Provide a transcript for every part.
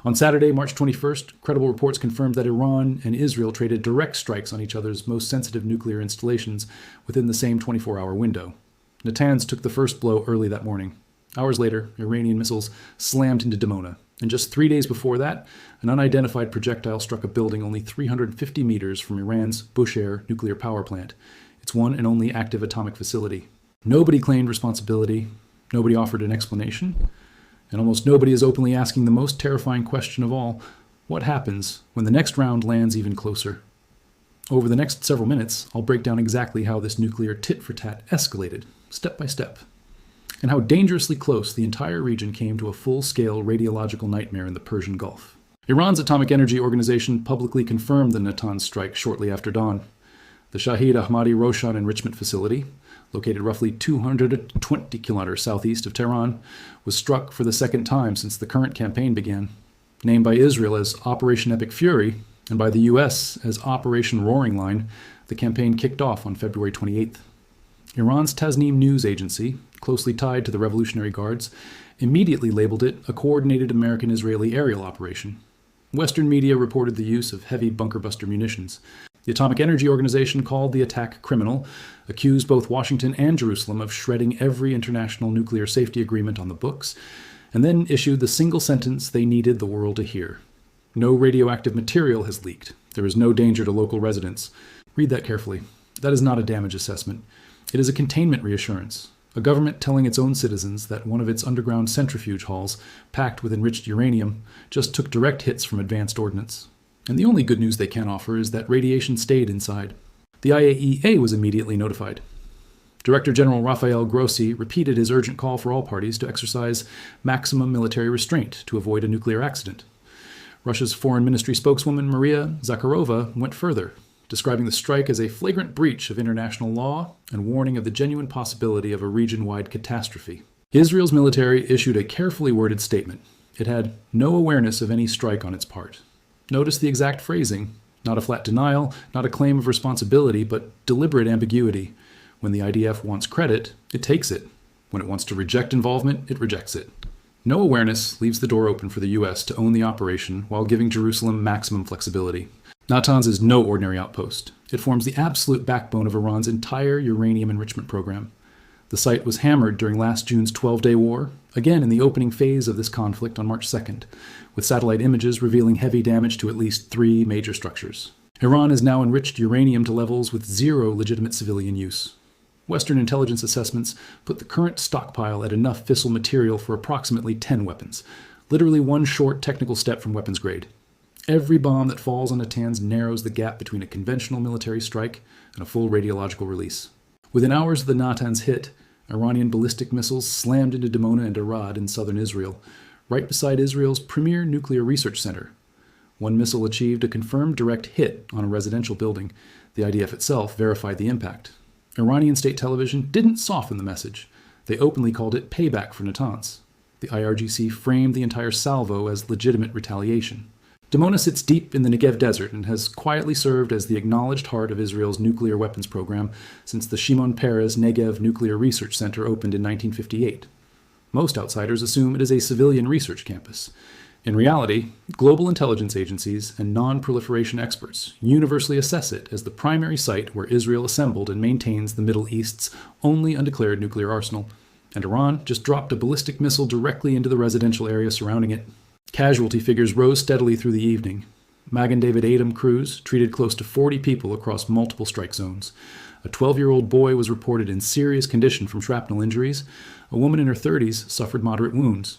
On Saturday, March 21st, credible reports confirmed that Iran and Israel traded direct strikes on each other's most sensitive nuclear installations within the same 24-hour window. Natanz took the first blow early that morning. Hours later, Iranian missiles slammed into Dimona. And just 3 days before that, an unidentified projectile struck a building only 350 meters from Iran's Bushehr nuclear power plant, its one and only active atomic facility. Nobody claimed responsibility, nobody offered an explanation, and almost nobody is openly asking the most terrifying question of all: what happens when the next round lands even closer? Over the next several minutes, I'll break down exactly how this nuclear tit-for-tat escalated, step by step, and how dangerously close the entire region came to a full-scale radiological nightmare in the Persian Gulf. Iran's Atomic Energy Organization publicly confirmed the Natanz strike shortly after dawn. The Shahid Ahmadi Roshan enrichment facility, located roughly 220 kilometers southeast of Tehran, was struck for the second time since the current campaign began. Named by Israel as Operation Epic Fury and by the U.S. as Operation Roaring Line, the campaign kicked off on February 28th. Iran's Tasnim news agency, closely tied to the Revolutionary Guards, immediately labeled it a coordinated American-Israeli aerial operation. Western media reported the use of heavy bunker-buster munitions. The Atomic Energy Organization called the attack criminal, accused both Washington and Jerusalem of shredding every international nuclear safety agreement on the books, and then issued the single sentence they needed the world to hear: no radioactive material has leaked. There is no danger to local residents. Read that carefully. That is not a damage assessment. It is a containment reassurance. A government telling its own citizens that one of its underground centrifuge halls, packed with enriched uranium, just took direct hits from advanced ordnance. And the only good news they can offer is that radiation stayed inside. The IAEA was immediately notified. Director General Rafael Grossi repeated his urgent call for all parties to exercise maximum military restraint to avoid a nuclear accident. Russia's Foreign Ministry spokeswoman Maria Zakharova went further, describing the strike as a flagrant breach of international law and warning of the genuine possibility of a region-wide catastrophe. Israel's military issued a carefully worded statement. It had no awareness of any strike on its part. Notice the exact phrasing: not a flat denial, not a claim of responsibility, but deliberate ambiguity. When the IDF wants credit, it takes it. When it wants to reject involvement, it rejects it. No awareness leaves the door open for the U.S. to own the operation while giving Jerusalem maximum flexibility. Natanz is no ordinary outpost. It forms the absolute backbone of Iran's entire uranium enrichment program. The site was hammered during last June's 12-day war, again in the opening phase of this conflict on March 2nd, with satellite images revealing heavy damage to at least 3 major structures. Iran has now enriched uranium to levels with 0 legitimate civilian use. Western intelligence assessments put the current stockpile at enough fissile material for approximately 10 weapons, literally one short technical step from weapons grade. Every bomb that falls on Natanz narrows the gap between a conventional military strike and a full radiological release. Within hours of the Natanz hit, Iranian ballistic missiles slammed into Dimona and Arad in southern Israel, right beside Israel's premier nuclear research center. One missile achieved a confirmed direct hit on a residential building. The IDF itself verified the impact. Iranian state television didn't soften the message. They openly called it payback for Natanz. The IRGC framed the entire salvo as legitimate retaliation. Dimona sits deep in the Negev desert and has quietly served as the acknowledged heart of Israel's nuclear weapons program since the Shimon Peres Negev Nuclear Research Center opened in 1958. Most outsiders assume it is a civilian research campus. In reality, global intelligence agencies and non-proliferation experts universally assess it as the primary site where Israel assembled and maintains the Middle East's only undeclared nuclear arsenal, and Iran just dropped a ballistic missile directly into the residential area surrounding it. Casualty figures rose steadily through the evening. Magen David Adom crews treated close to 40 people across multiple strike zones. A 12-year-old boy was reported in serious condition from shrapnel injuries. A woman in her 30s suffered moderate wounds.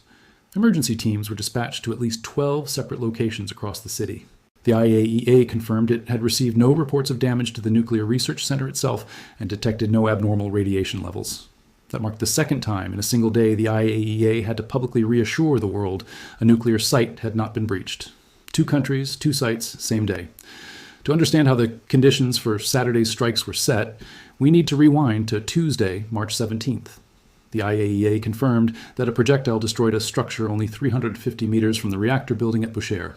Emergency teams were dispatched to at least 12 separate locations across the city. The IAEA confirmed it had received no reports of damage to the Nuclear Research Center itself and detected no abnormal radiation levels. That marked the second time in a single day the IAEA had to publicly reassure the world a nuclear site had not been breached. 2 countries, 2 sites, same day. To understand how the conditions for Saturday's strikes were set, we need to rewind to Tuesday, March 17th. The IAEA confirmed that a projectile destroyed a structure only 350 meters from the reactor building at Bushehr,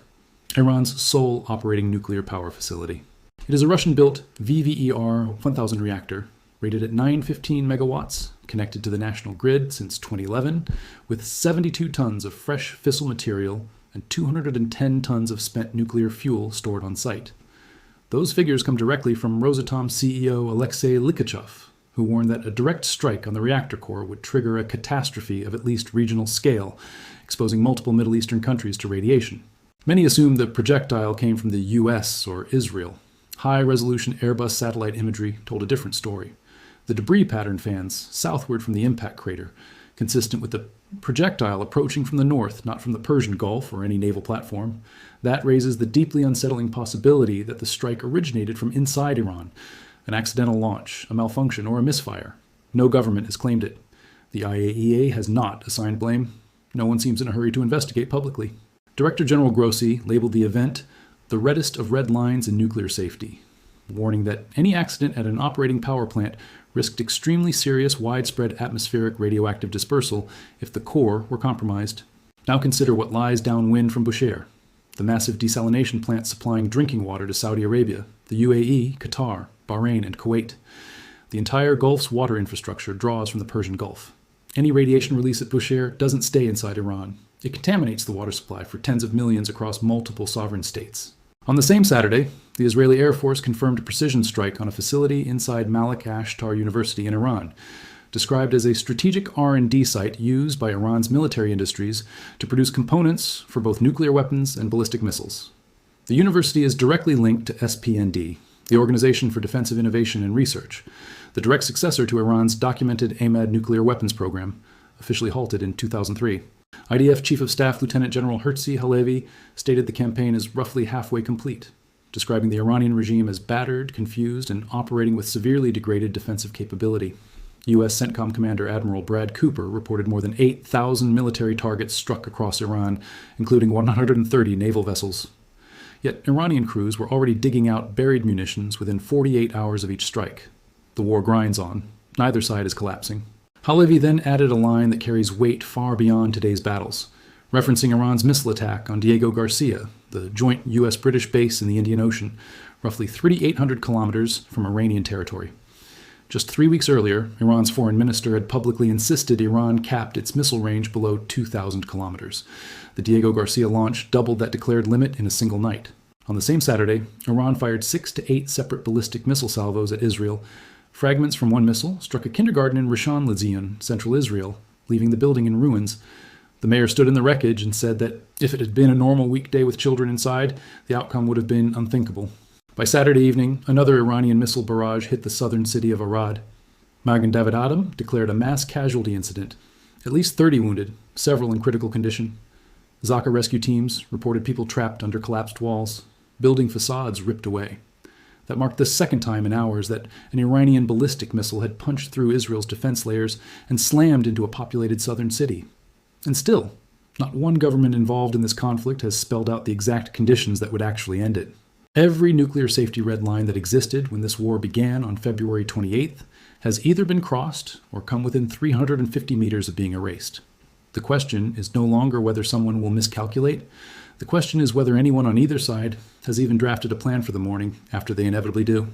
Iran's sole operating nuclear power facility. It is a Russian-built VVER 1000 reactor, rated at 915 megawatts, connected to the national grid since 2011, with 72 tons of fresh fissile material and 210 tons of spent nuclear fuel stored on site. Those figures come directly from Rosatom CEO Alexei Likhachev, who warned that a direct strike on the reactor core would trigger a catastrophe of at least regional scale, exposing multiple Middle Eastern countries to radiation. Many assumed the projectile came from the US or Israel. High-resolution Airbus satellite imagery told a different story. The debris pattern fans southward from the impact crater, consistent with the projectile approaching from the north, not from the Persian Gulf or any naval platform. That raises the deeply unsettling possibility that the strike originated from inside Iran, an accidental launch, a malfunction, or a misfire. No government has claimed it. The IAEA has not assigned blame. No one seems in a hurry to investigate publicly. Director General Grossi labeled the event the reddest of red lines in nuclear safety, warning that any accident at an operating power plant risked extremely serious, widespread atmospheric radioactive dispersal if the core were compromised. Now consider what lies downwind from Bushehr, the massive desalination plant supplying drinking water to Saudi Arabia, the UAE, Qatar, Bahrain, and Kuwait. The entire Gulf's water infrastructure draws from the Persian Gulf. Any radiation release at Bushehr doesn't stay inside Iran. It contaminates the water supply for tens of millions across multiple sovereign states. On the same Saturday, the Israeli Air Force confirmed a precision strike on a facility inside Malik Ashtar University in Iran, described as a strategic R&D site used by Iran's military industries to produce components for both nuclear weapons and ballistic missiles. The university is directly linked to SPND, the Organization for Defensive Innovation and Research, the direct successor to Iran's documented AMAD nuclear weapons program, officially halted in 2003. IDF Chief of Staff Lieutenant General Herzi Halevi stated the campaign is roughly halfway complete, describing the Iranian regime as battered, confused, and operating with severely degraded defensive capability. U.S. CENTCOM Commander Admiral Brad Cooper reported more than 8,000 military targets struck across Iran, including 130 naval vessels. Yet Iranian crews were already digging out buried munitions within 48 hours of each strike. The war grinds on. Neither side is collapsing. Halevi then added a line that carries weight far beyond today's battles, referencing Iran's missile attack on Diego Garcia, the joint U.S.-British base in the Indian Ocean, roughly 3,800 kilometers from Iranian territory. Just 3 weeks earlier, Iran's foreign minister had publicly insisted Iran capped its missile range below 2,000 kilometers. The Diego Garcia launch doubled that declared limit in a single night. On the same Saturday, Iran fired 6 to 8 separate ballistic missile salvos at Israel. Fragments from one missile struck a kindergarten in Rishon LeZion, central Israel, leaving the building in ruins. The mayor stood in the wreckage and said that if it had been a normal weekday with children inside, the outcome would have been unthinkable. By Saturday evening, another Iranian missile barrage hit the southern city of Arad. Magen David Adom declared a mass casualty incident. At least 30 wounded, several in critical condition. Zaka rescue teams reported people trapped under collapsed walls, building facades ripped away. That marked the second time in hours that an Iranian ballistic missile had punched through Israel's defense layers and slammed into a populated southern city. And still, not one government involved in this conflict has spelled out the exact conditions that would actually end it. Every nuclear safety red line that existed when this war began on February 28th has either been crossed or come within 350 meters of being erased. The question is no longer whether someone will miscalculate. The question is whether anyone on either side has even drafted a plan for the morning after they inevitably do.